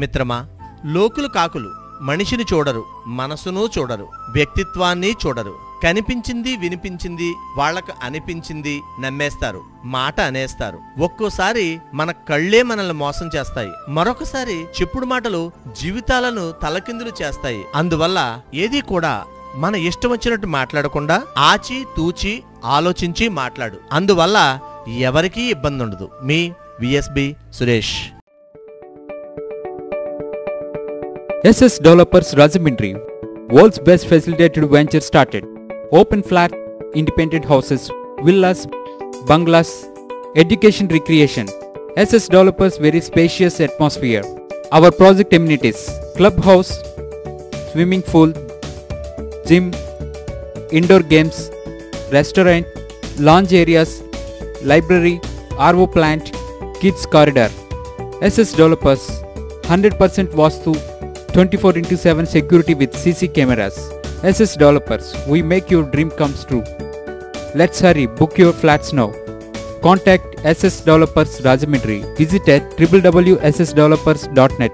మిత్రమా, లోకులు కాకులు మనిషిని చూడరు, మనసును చూడరు, వ్యక్తిత్వాన్ని చూడరు. కనిపించింది వినిపించింది వాళ్లకు అనిపించింది నమ్మేస్తారు, మాట అనేస్తారు. ఒక్కోసారి మన కళ్లే మనల్ని మోసం చేస్తాయి, మరొకసారి చెప్పుడు మాటలు జీవితాలను తలకిందులు చేస్తాయి. అందువల్ల ఏది కూడా మన ఇష్టం వచ్చినట్టు మాట్లాడకుండా ఆచి తూచి ఆలోచించి మాట్లాడు. అందువల్ల ఎవరికీ ఇబ్బంది ఉండదు. మీ VSB Suresh. SS Developers Rajahmundry, world's best facilitated venture started. Open flat, independent houses, villas, bungalows, education recreation. SS Developers very spacious atmosphere. Our project amenities: clubhouse, swimming pool, gym, indoor games, restaurant, lounge areas, library, RO plant, kids corridor. SS Developers 100% Vastu, 24/7 security with CC cameras. SS Developers, we make your dream comes true. Let's hurry, book your flats now. Contact SS Developers Rajahmundry. Visit at www.ssdevelopers.net.